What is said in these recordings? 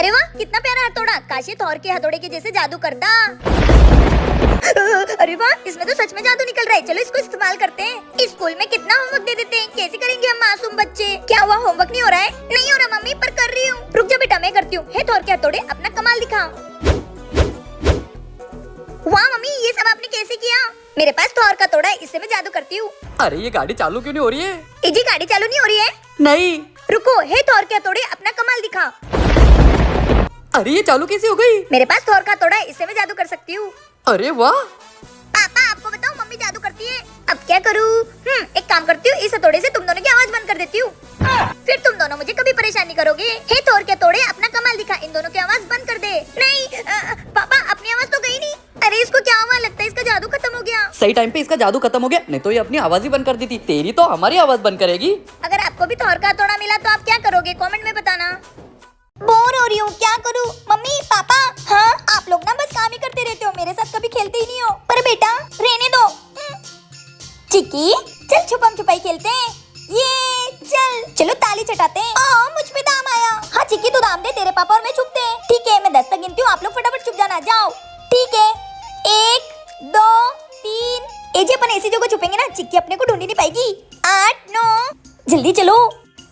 अरे वाह, कितना प्यारा हथौड़ा, काश ये थॉर के हथौड़े के जैसे जादू करता। अरे वाह, इसमें तो सच में जादू निकल रहा है। चलो इसको इस्तेमाल करते हैं। स्कूल में कितना होमवर्क दे देते हैं, कैसे करेंगे हम मासूम बच्चे। क्या हुआ, होमवर्क नहीं हो रहा है? नहीं हो रहा मम्मी, पर कर रही हूँ। रुक जा बेटा, मैं करती हूँ। हे थॉर के हथौड़े, अपना कमाल दिखा। वाह मम्मी, ये सब आपने कैसे किया? मेरे पास थॉर का हथौड़ा है, इससे मैं जादू करती हूँ। अरे ये गाड़ी चालू क्यों नहीं हो रही है? जी गाड़ी चालू नहीं हो रही है? नहीं। रुको, हे थॉर के हथौड़े, अपना कमाल दिखा। अरे ये चालू कैसे हो गई? मेरे पास थॉर का हथौड़ा है, इससे मैं जादू कर सकती हूँ। अरे वाह। पापा आपको बताऊं, मम्मी जादू करती है। अब क्या करूँ? एक काम करती हूँ, इस हथौड़े से तुम दोनों की आवाज बंद कर देती हूँ। फिर तुम दोनों मुझे कभी परेशान नहीं करोगे। हे थॉर के हथौड़े, अपना कमाल दिखा, इन दोनों की आवाज बंद कर दे। नहीं पापा, अपनी आवाज तो गई नहीं। अरे इसको क्या हुआ, लगता है इसका जादू खत्म हो गया। सही टाइम पे इसका जादू खत्म हो गया, नहीं तो ये अपनी आवाज ही बंद कर दी थी। तेरी तो हमारी आवाज बंद करेगी। अगर आपको भी थॉर का हथौड़ा मिला तो आप क्या करोगे, कमेंट में बताना। बोर हो रही हूँ, क्या करूँ? मम्मी पापा, हाँ आप लोग ना बस काम ही करते रहते हो, मेरे साथ कभी खेलते ही नहीं हो। पर बेटा रहने दो। चिक्की चल छुपम छुपाई खेलते हैं। ये चलो ताली चटाते हैं। मुझ पे दाम आया। हाँ चिक्की तू दाम दे, तेरे पापा और मैं छुपते हैं। ठीक है, मैं 10 तक गिनती हूँ, आप लोग फटाफट छुप जाना। जाओ। ठीक है, 1 2 3। ए जी अपन ऐसी जगह छुपेंगे ना, चिक्की अपने को ढूंढ नहीं पाएगी। 8 9, जल्दी चलो।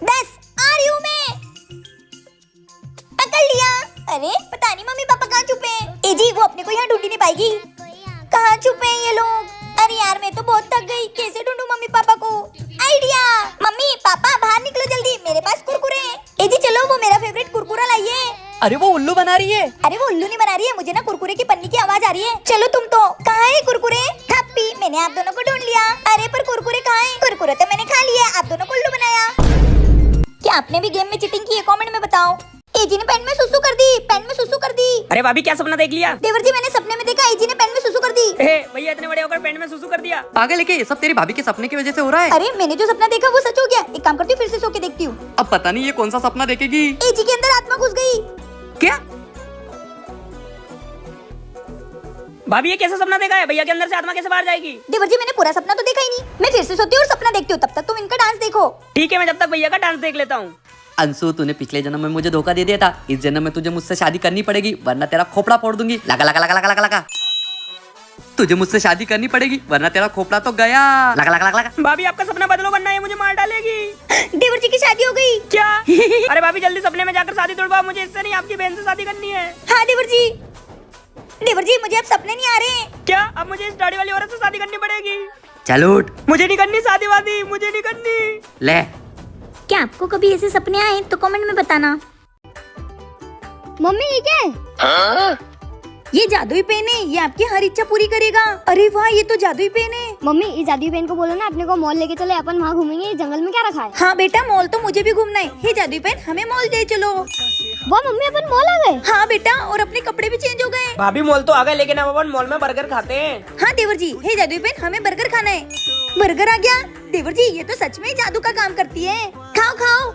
10 आ रही हूँ मैं। पकड़ लिया। अरे पता नहीं मम्मी पापा कहाँ छुपे हैं। ए जी वो अपने को यहाँ ढूंढ नहीं पाएगी। कहाँ छुपे हैं ये लोग? अरे यार मैं तो बहुत थक गई, कैसे ढूंढूं मम्मी पापा को? आइडिया। मम्मी पापा बाहर निकलो जल्दी, मेरे पास कुरकुरे हैं। ए जी चलो, वो मेरा फेवरेट कुरकुरा लाइए। अरे वो उल्लू बना रही है। अरे वो उल्लू नहीं बना रही है, मुझे ना कुरकुरे की पन्नी की आवाज आ रही है। चलो तुम तो। कहाँ है कुरकुरे? हैप्पी, मैंने आप दोनों को ढूंढ लिया। अरे पर कुरकुरे कहाँ है? कुरकुरे तो मैंने खा लिया, आप दोनों को उल्लू बनाया। क्या आपने भी गेम में चीटिंग की है? कमेंट में बताओ। एजी ने पेन में सुसु कर दी, पेन में सुसु कर दी। अरे भाभी क्या सपना देख लिया? देवर जी मैंने सपने में देखा एजी ने पेन में सुसु कर दी। भैया इतने बड़े होकर पेन में सुसु कर दिया। पागल है क्या? ये सब तेरी भाभी के सपने की वजह से हो रहा है। अरे मैंने जो सपना देखा वो सच हो गया। एक काम करती हूँ, फिर से सो के देखती हूँ। अब पता नहीं ये कौन सा सपना देखेगी। एजी के अंदर आत्मा घुस गई। क्या? भाभी ये कैसा सपना देखा है? भैया के अंदर से आत्मा कैसे बाहर जाएगी? देवर जी मैंने पूरा सपना तो देखा ही नहीं, मैं फिर से सोती हूँ और सपना देखती हूँ, तब तक तुम इनका डांस देखो। ठीक है, मैं जब तक भैया का डांस देख लेता हूँ। अंशु तूने पिछले जन्म में मुझे धोखा दे दिया था, इस जन्म में तुझे मुझसे शादी करनी पड़ेगी वरना तेरा खोपड़ा फोड़ दूंगी। लगा लगा लगा लगा लगा लगा। तुझे मुझसे शादी करनी पड़ेगी वरना तेरा खोपड़ा तो गया। लगा लगा लगा लगा। भाभी आपका सपना बदलो वरना ये मुझे मार डालेगी। देवर जी की शादी हो गई। क्या? अरे भाभी जल्दी सपने में जाकर शादी तोड़वाओ, मुझे इससे नहीं आपकी बहन से शादी करनी है। हाँ देवर जी मुझे अब सपने नहीं आ रहे हैं। क्या अब मुझे इस दाढ़ी वाली औरत से शादी करनी पड़ेगी? चलो उठ। मुझे नहीं करनी शादी वादी, मुझे नहीं करनी। ले। क्या आपको कभी ऐसे सपने आए तो कमेंट में बताना। मम्मी ये क्या है? ये जादुई पेन है, ये आपकी हर इच्छा पूरी करेगा। अरे वाह, ये तो जादुई पेन है। मम्मी इस जादुई पेन को बोलो ना अपने को मॉल लेके चले, अपन वहाँ घूमेंगे। इस जंगल में क्या रखा है? हाँ बेटा, मॉल तो मुझे भी घूमना है। हे जादुई पेन, हमें मॉल ले चलो। वाह मम्मी अपन मॉल आ गए। हाँ बेटा, और अपने कपड़े भी चेंज हो गए। भाभी मॉल तो आ गए, लेकिन अब अपन मॉल में बर्गर खाते हैं। हाँ देवर जी, हे जादुई पेन, हमें बर्गर खाना है। बर्गर आ गया? देवर जी ये तो सच में जादू का काम करती है। खाओ खाओ।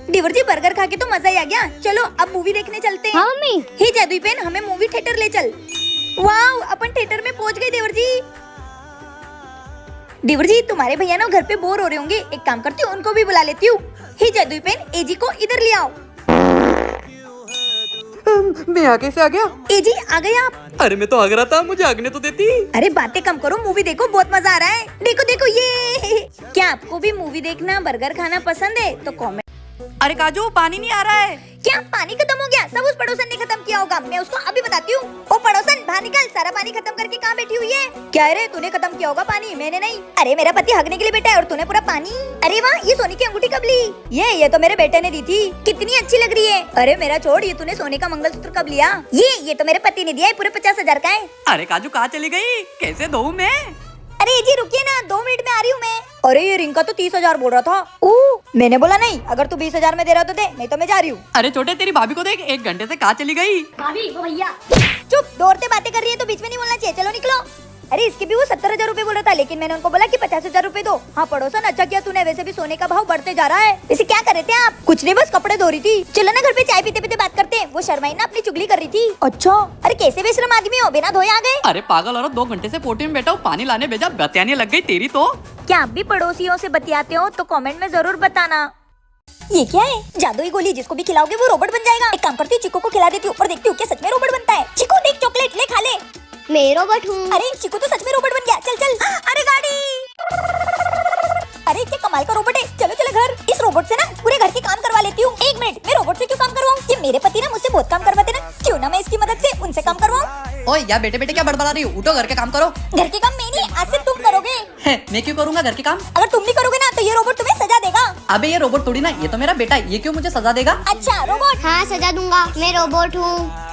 देवर जी बर्गर खा के तो मजा ही आ गया। चलो अब मूवी देखने चलते हैं। हाँ मम्मी। हे जादुई पेन, हमें मूवी थिएटर ले चल। वाओ, अपन थिएटर में पहुंच गए देवर जी। देवर जी तुम्हारे भैया ना घर पे बोर हो रहे होंगे, एक काम करती हूँ उनको भी बुला लेती हूँ। हे जादुई पेन, एजी को इधर ले आओ। मैं आगे से आ गया। एजी आ गए आप? अरे मैं तो आग रहा था, मुझे आगने तो देती। अरे बातें कम करो, मूवी देखो, बहुत मजा आ रहा है। देखो देखो ये। क्या आपको भी मूवी देखना, बर्गर खाना पसंद है तो कमेंट। अरे काजू पानी नहीं आ रहा है। क्या पानी खत्म हो गया? सब उस पड़ोसन ने खत्म किया होगा, मैं उसको अभी बताती हूँ। ओ पड़ोसन बाहर निकल, सारा पानी खत्म करके कहाँ बैठी हुई है? क्या रे, तूने खत्म किया होगा पानी, मैंने नहीं। अरे मेरा पति हगने के लिए बैठा है और तूने पूरा पानी। अरे वाह, ये सोने की अंगूठी कब ली? ये तो मेरे बेटे ने दी थी, कितनी अच्छी लग रही है। अरे मेरा छोड़, ये तूने सोने का मंगलसूत्र कब लिया? ये तो मेरे पति ने दिया है, पूरे 50,000 का है। अरे काजू कहाँ चली गई? कैसे धोऊं मैं? अरे जी रुकिए ना, 2 मिनट में आ रही हूँ मैं। अरे ये रिंग का तो 30,000 बोल रहा था। मैंने बोला नहीं, अगर तू 20,000 में दे रहा तो दे, नहीं तो मैं जा रही हूँ। अरे छोटे तेरी भाभी को देख, 1 घंटे से कहाँ चली गई? भाभी वो भैया। चुप, दौड़ते बातें कर रही है तो बीच में नहीं बोलना चाहिए। चलो निकलो। अरे इसके भी वो 70,000 रूपए बोल रहा था, लेकिन मैंने उनको बोला कि 50,000 रूपए दो। हाँ पड़ोसन, अच्छा किया तूने, वैसे भी सोने का भाव बढ़ते जा रहा है। वैसे क्या कर रहे थे आप? कुछ नहीं, बस कपड़े धो रही थी। चलो ना घर पे चाय पीते पीते बात करते हैं। वो शर्माई ना अपनी चुगली कर रही थी। अच्छा, अरे कैसे बेशरम आदमी हो, बिना धोए आ गए। अरे पागल औरत, 2 घंटे से पोटी में बैठा हूँ, पानी लाने भेजा, बतियाने लग गई तेरी तो। क्या आप भी पड़ोसियों से बतियाते हो तो कमेंट में जरूर बताना। ये क्या है? जादुई गोली, जिसको भी खिलाओगे वो रोबोट बन जाएगा। एक काम करती हूँ, चिक्कू को देती हूँ और देखती हूँ क्या सच में रोबोट बनता है। चिकू देख चॉकलेट ले खा ले। मैं रोबोट हूँ। अरे चिकू तो सच में रोबोट बन गया। चल चल। अरे गाड़ी। अरे क्या कमाल का रोबोट है। चलो चलो घर। इस रोबोट से ना पूरे घर के काम करवा लेती हूँ। एक मिनट, मैं रोबोट से क्यों काम करवाऊँ? ये मेरे पति ना मुझसे बहुत काम करवाते ना, क्यों ना मैं इसकी मदद से उनसे काम करवाऊँ। ओए यार बेटे बेटे क्या बड़बड़ा रही हो? उठो घर के काम करो। घर के काम मैं नहीं, आज से तुम करोगे। मैं क्यों करूंगा घर के काम? अगर तुम नहीं करोगे ना तो ये रोबोट तुम्हें सजा देगा। अबे ये रोबोट थोड़ी ना, ये तो मेरा बेटा है, ये क्यों मुझे सजा देगा? अच्छा रोबोट। हाँ सजा दूंगा, मैं रोबोट हूँ।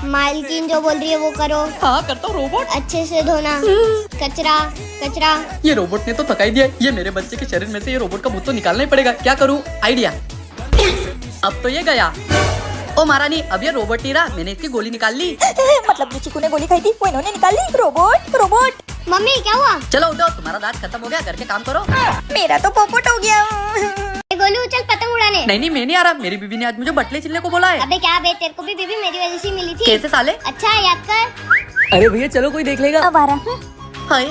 मालकिन जो बोल रही है वो करो। हाँ करता हूँ रोबोट। अच्छे से धोना, कचरा कचरा। ये रोबोट ने तो थकाई दिया। ये मेरे बच्चे के शरीर में से ये रोबोट का भूत तो निकालना ही पड़ेगा। क्या करूँ? आइडिया। अब तो ये गया। ओ महारानी, अब ये रोबोट नहीं रहा, मैंने इसकी गोली निकाल ली। मतलब जो चिकू ने गोली खाई थी वो इन्होंने निकाल ली। Robot robot. मम्मी क्या हुआ? चलो उठो, तुम्हारा दांत खत्म हो गया, घर के काम करो। मेरा तो पोपट हो गया। गोलू चल पतंग उड़ाने। नहीं मैं नहीं आ रहा, मेरी बीबी ने आज मुझे बटले चिल्ले को बोला है। अबे क्या बे, तेरे को भी बीबी मेरी वजह से मिली थी। कैसे साले? अच्छा याद कर। अरे भैया चलो, कोई देख लेगा। अब आ रहा। हाय,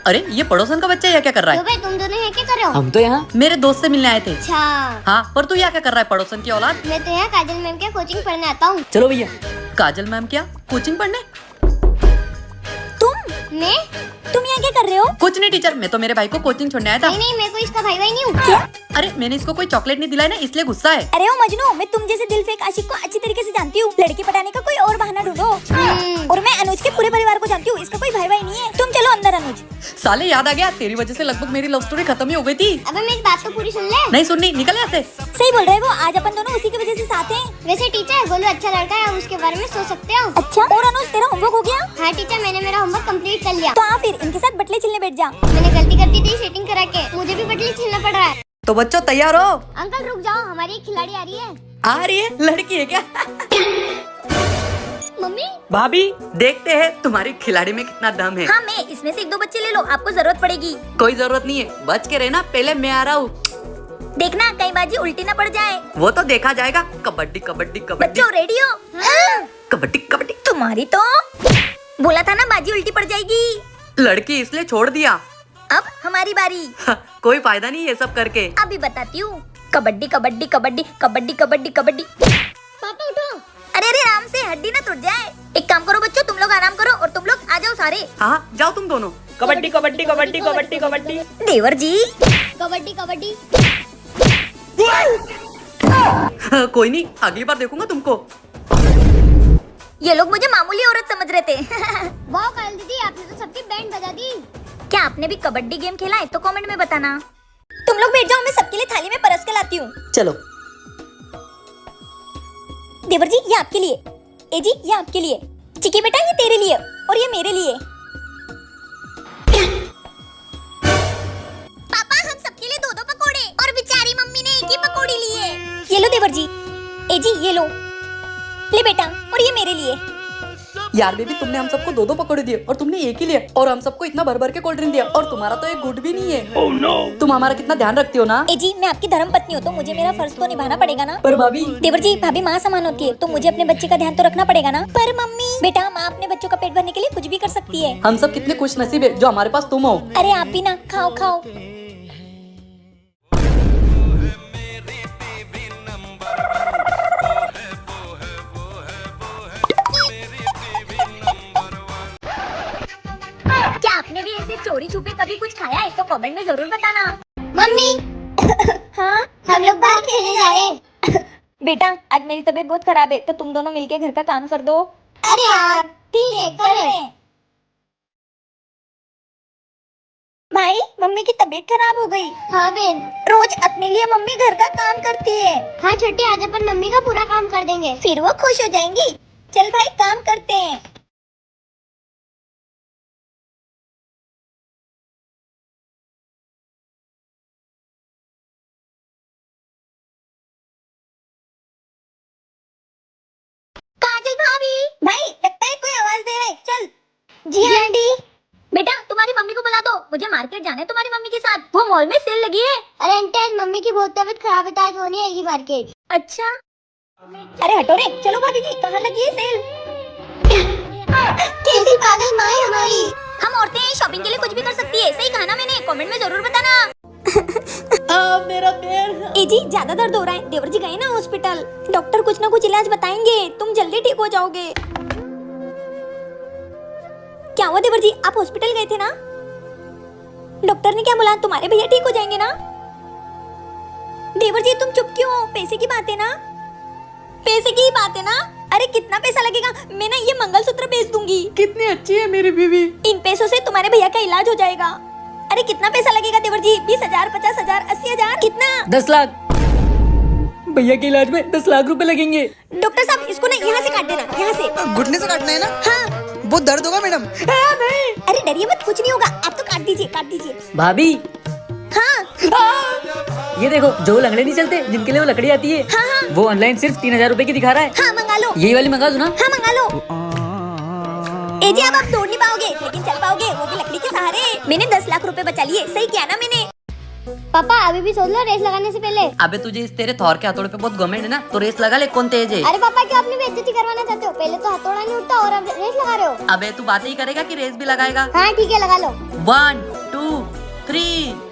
अरे ये पड़ोसन का बच्चा है, क्या कर रहा तो है? बे तुम दोनों यहाँ क्या कर रहे हो? हम तो यहाँ मेरे दोस्त से मिलने आए थे। अच्छा, हाँ, पर तू यहाँ क्या कर रहा है पड़ोसन की औलाद? मैं तो यहाँ काजल मैम के कोचिंग पढ़ने आता हूँ। चलो भैया। काजल मैम क्या कोचिंग पढ़ने? तुम यहाँ क्या कर रहे हो? कुछ नहीं टीचर, मैं तो मेरे भाई को कोचिंग छोड़ने आया था। नहीं मैं कोई इसका भाई नहीं हूँ। क्या? अरे मैंने इसको कोई चॉकलेट नहीं दिलाई ना, इसलिए गुस्सा है। अरे ओ मजनू, मैं तुम जैसे दिल फेंक आशिक को अच्छी तरीके से जानती हूँ। लड़की पटाने का कोई और बहाना ढूंढो। और मैं अनुज के पूरे परिवार को जानती हूँ, इसका कोई भाई भाई नहीं है। तुम चलो अंदर अनुज। साले याद आ गया, तेरी वजह से लगभग मेरी लव स्टोरी खत्म ही हो गई थी। अबे मेरी बात तो पूरी सुन ले। नहीं सुननी, निकल यहाँ से। सही बोल रहे वो, आज अपन दोनों उसी की वजह से साथ हैं। वैसे टीचर गोलू अच्छा लड़का है, उसके बारे में सोच सकते हो। अच्छा, और अनुज तेरा होमवर्क हो गया? हाँ टीचर, मैंने मेरा होमवर्क कंप्लीट कर लिया। तो आ फिर इनके साथ बटले चिलने बैठ जा। मैंने गलती कर दी थी सेटिंग करा के, मुझे भी बटली छीलना पड़ रहा है। तो बच्चों तैयार हो? अंकल रुक जाओ, हमारी एक खिलाड़ी आ रही है। आ रही है? लड़की है क्या? मम्मी भाभी देखते हैं तुम्हारी खिलाड़ी में कितना दम है। हाँ मैं इसमें से 1-2 बच्चे ले लो, आपको जरूरत पड़ेगी। कोई जरूरत नहीं है, बच के रहना, पहले मैं आ रहा हूँ। देखना कहीं बाजी उल्टी ना पड़ जाए। वो तो देखा जाएगा। कबड्डी कबड्डी कबड्डी बच्चों रेडी हो? कबड्डी कबड्डी। तुम्हारी तो बोला था ना बाजी उल्टी पड़ जाएगी। लड़की इसलिए छोड़ दिया। अब हमारी बारी। कोई फायदा नहीं ये सब करके। अभी बताती हूँ। कबड्डी कबड्डी कबड्डी कबड्डी कबड्डी कबड्डी। पापा उठो। अरे अरे आराम से, हड्डी ना टूट जाए। एक काम करो बच्चों, तुम लोग आराम करो और तुम लोग आ जाओ सारे। हाँ जाओ तुम दोनों। कबड्डी कबड्डी कबड्डी कबड्डी कबड्डी। देवर जी कबड्डी कबड्डी। कोई नहीं, अगली बार देखूंगा तुमको। ये लोग मुझे मामूली औरत समझ रहे थे। वाह काल दीदी, आपने तो सबकी बैंड बजा दी। क्या आपने भी कबड्डी गेम खेला है? तो कमेंट में बताना। तुम लोग बैठ जाओ, मैं सबके लिए थाली में परस के लाती हूँ। चलो। देवर जी ये आपके लिए। ए जी ये आपके लिए। चिकी बेटा ये तेरे लिए और ये मेरे लिए। पापा हम सबके लिए 2-2 पकोड़े, और बेचारी मम्मी ने एक ही पकोड़ी ली है। ये लो देवर जी। ए जी ये लो। ले बेटा, और ये मेरे लिए। यार बेबी, तुमने हम सबको 2-2 पकौड़े दिए और तुमने एक ही लिया, और हम सबको इतना भर भर के कोल्ड ड्रिंक दिया, और तुम्हारा तो एक गुड भी नहीं है। Oh no! तुम हमारा कितना ध्यान रखती हो ना। ए जी मैं आपकी धर्म पत्नी हूँ तो मुझे मेरा फर्ज तो निभाना पड़ेगा ना। पर भाभी। देवर जी भाभी माँ समान होती है तो मुझे अपने बच्चे का ध्यान तो रखना पड़ेगा ना। पर मम्मी बेटा, माँ अपने बच्चों का पेट भरने के लिए कुछ भी कर सकती है। हम सब कितने खुश नसीब है जो हमारे पास तुम हो। अरे आप भी ना, खाओ खाओ। क्या आपने भी ऐसे चोरी छुपे कभी कुछ खाया है? तो कमेंट में जरूर बताना। मम्मी हाँ हम लोग बाहर खेलने जाए। बेटा आज मेरी तबीयत बहुत खराब है तो तुम दोनों मिलके घर का काम कर दो। अरे यार ठीक है करे। भाई मम्मी की तबीयत खराब हो गई। हाँ बहन। रोज अपने लिए मम्मी घर का काम करती है। हाँ छोटी, आज अपन मम्मी का पूरा काम कर देंगे। फिर वो खुश हो जाएंगी। चल भाई काम करते हैं। काजल भाभी, भाई लगता है कोई आवाज दे रहा है। चल। जी आंटी। बेटा तुम्हारी मम्मी को बुला दो, मुझे मार्केट जाना है तुम्हारी मम्मी के साथ। वो मॉल में सेल लगी है। अरे आंटी आज मम्मी की बहुत तबीयत खराब है, तो आज वो नहीं आएगी मार्केट। अच्छा। अरे हटो रे, चलो भाभी जी, कहाँ लगी है सेल? कैसी पागल माँ है हमारी। हम औरतें शॉपिंग के लिए कुछ भी कर सकती है, सही कहा ना मैंने? कमेंट में जरूर बताना। मेरा पैर। ए जी ज्यादा दर्द हो रहा है, देवर जी गए ना हॉस्पिटल, डॉक्टर कुछ ना कुछ इलाज बताएंगे, तुम जल्दी ठीक हो जाओगे। क्या हुआ देवर जी, आप हॉस्पिटल गए थे ना? डॉक्टर ने क्या बोला, तुम्हारे भैया ठीक हो जाएंगे ना? देवर जी तुम चुप क्यों हो? पैसे की बात है ना? पैसे की बात है ना? अरे कितना पैसा लगेगा, मैं ना ये मंगलसूत्र बेच दूंगी। कितनी अच्छी है मेरी बीवी। इन पैसों से तुम्हारे भैया का इलाज हो जाएगा। अरे कितना पैसा लगेगा देवर जी? 20,000, 50,000, 80,000, कितना? 10 लाख। भैया के इलाज में 10 लाख रुपए लगेंगे। डॉक्टर साहब इसको ना यहाँ से काट देना, यहाँ से। घुटने से काटना है ना? हाँ। बहुत दर्द होगा मैडम। नहीं। अरे डरिए मत, कुछ नहीं होगा, आप तो काट दीजिए, काट दीजिए। भाभी हाँ ये देखो, जो लंगड़े नहीं चलते जिनके लिए वो लकड़ी आती है, हाँ हाँ वो ऑनलाइन सिर्फ 3,000 रुपए की दिखा रहा है। हाँ मंगा लो। यही वाली मंगा दो ना। हाँ मंगा लो। ए जी अब आप दौड़ नहीं पाओगे लेकिन चल पाओगे, वो भी लकड़ी के सहारे। मैंने 10 लाख रुपए बचा लिए, सही किया ना मैंने? पापा अभी भी सोच लो रेस लगाने से पहले। अबे तुझे इस तेरे थौर के हथौड़े पे बहुत घमंड है ना, तो रेस लगा ले कौन तेज है। अरे पापा क्यों अपनी बेइज्जती करवाना चाहते हो? पहले तो हथौड़ा नहीं उठता और अब रेस लगा रहे हो। अबे तू बातें ही करेगा कि रेस भी लगाएगा? हाँ ठीक है लगा लो। 1 2 3।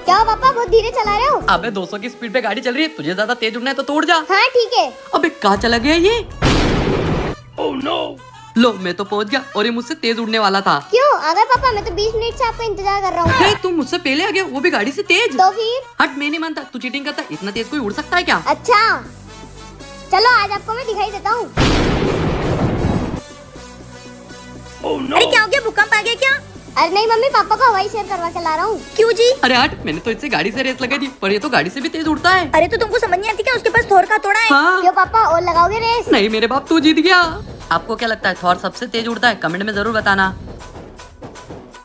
क्या हो पापा बहुत धीरे चला रहे हो? अबे 200 की स्पीड पे गाड़ी चल रही है, तुझे ज्यादा तेज उड़ना है तो उड़ जा। हाँ ठीक है। अबे कहाँ चला गया ये? लो मैं तो पहुंच गया और ये मुझसे तेज उड़ने वाला था। क्यों आ गए पापा? मैं तो 20 मिनट से आपका इंतजार कर रहा हूँ। अरे तू मुझसे पहले आ गया, वो भी गाड़ी से तेज। तो फिर? हट, मैं नहीं मानता, तू चीटिंग करता है। इतना तेज कोई उड़ सकता है क्या? अच्छा चलो आज आपको मैं दिखाई देता हूँ। अरे क्या हो गया, भूकंप आ गया क्या? अरे नहीं मम्मी, पापा को हवाई शेयर करवा के ला रहा हूँ। क्यों जी? अरे हट, मैंने तो इससे गाड़ी से रेस लगाई थी, पर ये तो गाड़ी से भी तेज उड़ता है। अरे तो तुमको समझ नहीं आती क्या, उसके पास थोर का थोड़ा है। हाँ। क्यों पापा और लगाओगे रेस? नहीं मेरे बाप, तू जीत गया। आपको क्या लगता है थॉर सबसे तेज उड़ता है? कमेंट में जरूर बताना।